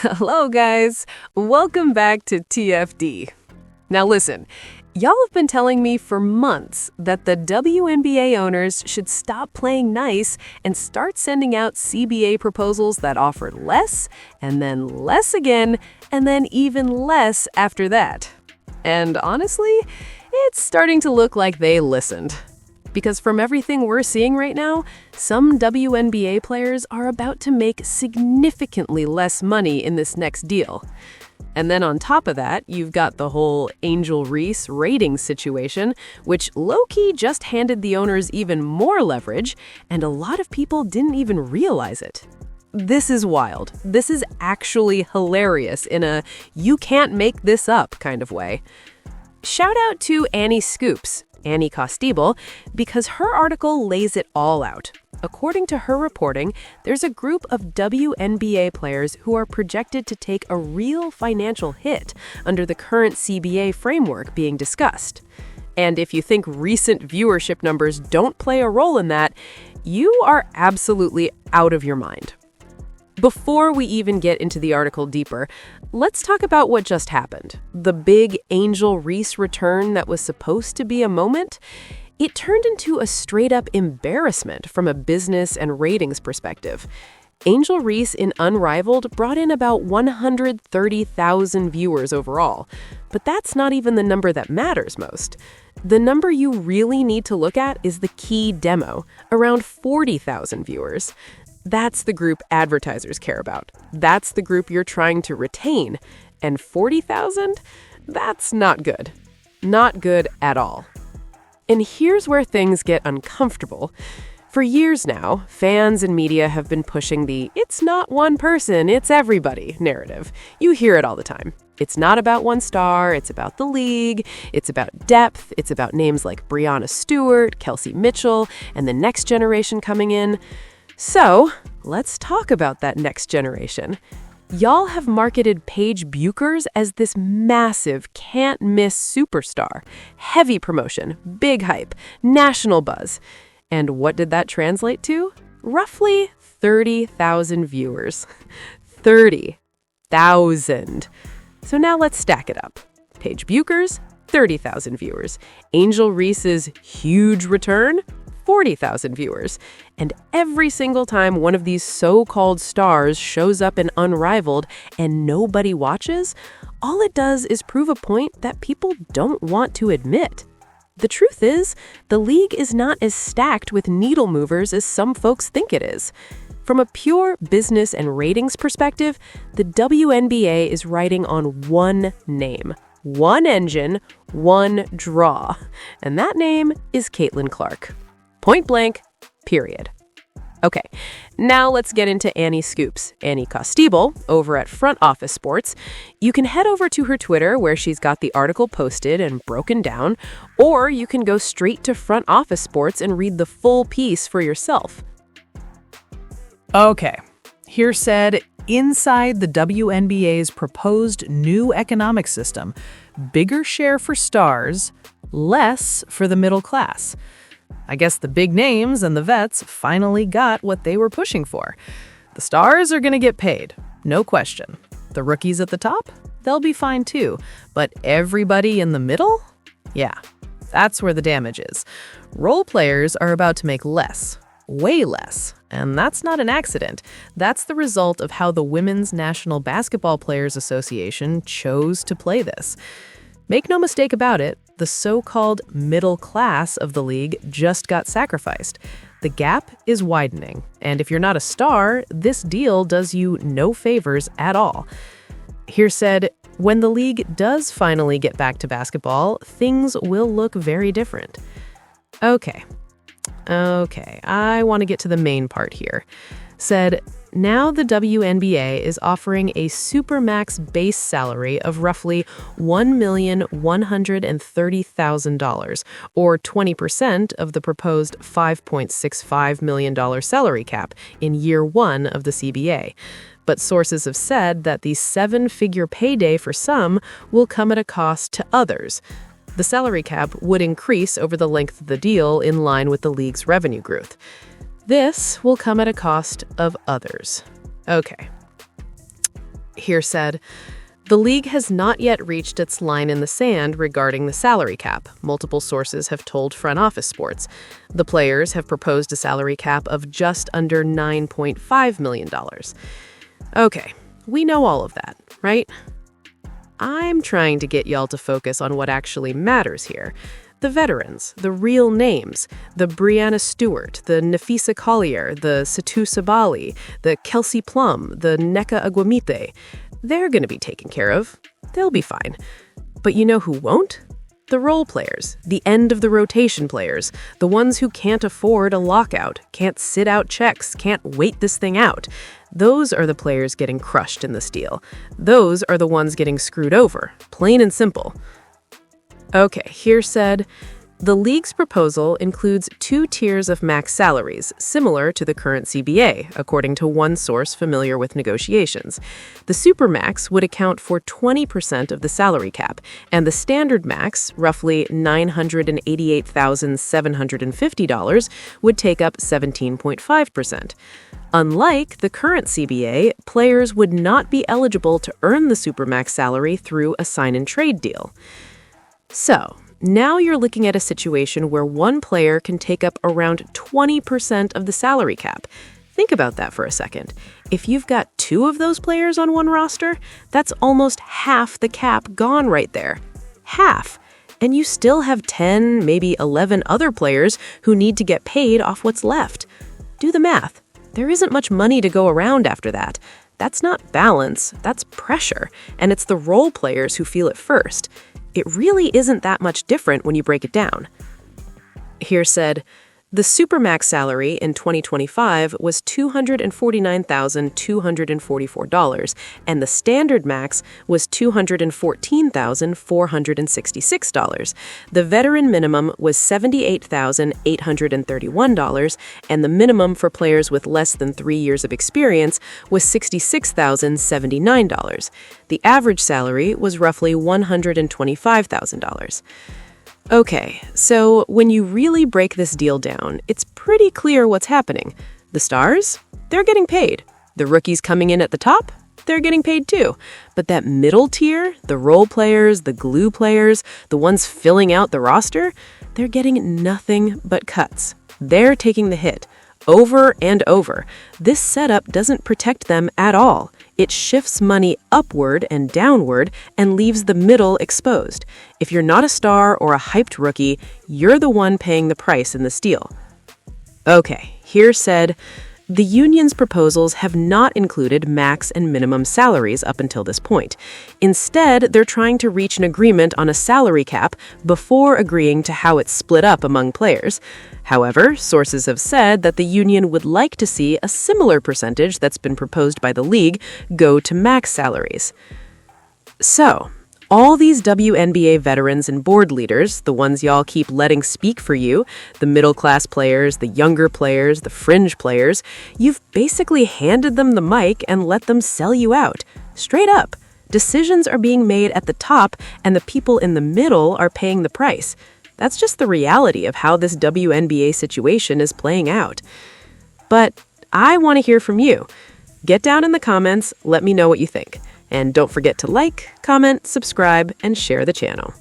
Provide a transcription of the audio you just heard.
Hello, guys. Welcome back to TFD. Now listen, y'all have been telling me for months that the WNBA owners should stop playing nice and start sending out CBA proposals that offer less, and then less again, and then even less after that. And honestly, it's starting to look like they listened. Because from everything we're seeing right now, some WNBA players are about to make significantly less money in this next deal. And then on top of that, you've got the whole Angel Reese ratings situation, which low-key just handed the owners even more leverage, and a lot of people didn't even realize it. This is wild. This is actually hilarious in a you can't make this up kind of way. Shout out to Annie Scoops, Annie Costable, because her article lays it all out. According to her reporting, there's a group of WNBA players who are projected to take a real financial hit under the current CBA framework being discussed. And if you think recent viewership numbers don't play a role in that, you are absolutely out of your mind. Before we even get into the article deeper, let's talk about what just happened. The big Angel Reese return that was supposed to be a moment, it turned into a straight-up embarrassment from a business and ratings perspective. Angel Reese in Unrivaled brought in about 130,000 viewers overall, but that's not even the number that matters most. The number you really need to look at is the key demo, around 40,000 viewers. That's the group advertisers care about. That's the group you're trying to retain. And 40,000? That's not good. Not good at all. And here's where things get uncomfortable. For years now, fans and media have been pushing the "it's not one person, it's everybody" narrative. You hear it all the time. It's not about one star, it's about the league, it's about depth, it's about names like Breanna Stewart, Kelsey Mitchell, and the next generation coming in. So, let's talk about that next generation. Y'all have marketed Paige Bueckers as this massive, can't-miss superstar. Heavy promotion, big hype, national buzz. And what did that translate to? Roughly 30,000 viewers. 30,000. So now let's stack it up. Paige Bueckers, 30,000 viewers. Angel Reese's huge return, 40,000 viewers. And every single time one of these so-called stars shows up in Unrivaled and nobody watches, all it does is prove a point that people don't want to admit. The truth is, the league is not as stacked with needle movers as some folks think it is. From a pure business and ratings perspective, the WNBA is riding on one name, one engine, one draw. And that name is Caitlin Clark. Point blank, period. Okay, now let's get into Annie Scoops, Annie Costable, over at Front Office Sports. You can head over to her Twitter where she's got the article posted and broken down, or you can go straight to Front Office Sports and read the full piece for yourself. Okay, here said, inside the WNBA's proposed new economic system, bigger share for stars, less for the middle class. I guess the big names and the vets finally got what they were pushing for. The stars are going to get paid, no question. The rookies at the top, they'll be fine too. But everybody in the middle? Yeah, that's where the damage is. Role players are about to make less, way less. And that's not an accident. That's the result of how the Women's National Basketball Players Association chose to play this. Make no mistake about it, the so-called middle class of the league just got sacrificed. The gap is widening, and if you're not a star, this deal does you no favors at all. Here said, when the league does finally get back to basketball, things will look very different. Okay, I want to get to the main part here. Said, now the WNBA is offering a supermax base salary of roughly $1,130,000, or 20% of the proposed $5.65 million salary cap in year one of the CBA. But sources have said that the seven-figure payday for some will come at a cost to others. The salary cap would increase over the length of the deal in line with the league's revenue growth. This will come at a cost of others. Okay. Here said, the league has not yet reached its line in the sand regarding the salary cap, multiple sources have told Front Office Sports. The players have proposed a salary cap of just under $9.5 million. Okay, we know all of that, right? I'm trying to get y'all to focus on what actually matters here. The veterans, the real names, the Brianna Stewart, the Nafisa Collier, the Satu Sabali, the Kelsey Plum, the Nneka Agwamite. They're going to be taken care of. They'll be fine. But you know who won't? The role players, the end of the rotation players, the ones who can't afford a lockout, can't sit out checks, can't wait this thing out. Those are the players getting crushed in this deal. Those are the ones getting screwed over, plain and simple. Okay, here said, the league's proposal includes 2 tiers of max salaries, similar to the current CBA, according to one source familiar with negotiations. The Supermax would account for 20% of the salary cap, and the Standard Max, roughly $988,750, would take up 17.5%. Unlike the current CBA, players would not be eligible to earn the Supermax salary through a sign-and-trade deal. So, now you're looking at a situation where one player can take up around 20% of the salary cap. Think about that for a second. If you've got 2 of those players on one roster, that's almost half the cap gone right there. Half! And you still have 10, maybe 11 other players who need to get paid off what's left. Do the math. There isn't much money to go around after that. That's not balance, that's pressure, and it's the role players who feel it first. It really isn't that much different when you break it down. Here said, the Supermax salary in 2025 was $249,244, and the Standard Max was $214,466. The veteran minimum was $78,831, and the minimum for players with less than 3 years of experience was $66,079. The average salary was roughly $125,000. Okay, so when you really break this deal down, it's pretty clear what's happening. The stars? They're getting paid. The rookies coming in at the top? They're getting paid too. But that middle tier, the role players, the glue players, the ones filling out the roster, they're getting nothing but cuts. They're taking the hit. Over and over. This setup doesn't protect them at all. It shifts money upward and downward and leaves the middle exposed. If you're not a star or a hyped rookie, you're the one paying the price in this deal. Okay, here said, the union's proposals have not included max and minimum salaries up until this point. Instead, they're trying to reach an agreement on a salary cap before agreeing to how it's split up among players. However, sources have said that the union would like to see a similar percentage that's been proposed by the league go to max salaries. So, all these WNBA veterans and board leaders, the ones y'all keep letting speak for you, the middle-class players, the younger players, the fringe players, you've basically handed them the mic and let them sell you out. Straight up. Decisions are being made at the top, and the people in the middle are paying the price. That's just the reality of how this WNBA situation is playing out. But I want to hear from you. Get down in the comments, let me know what you think. And don't forget to like, comment, subscribe, and share the channel.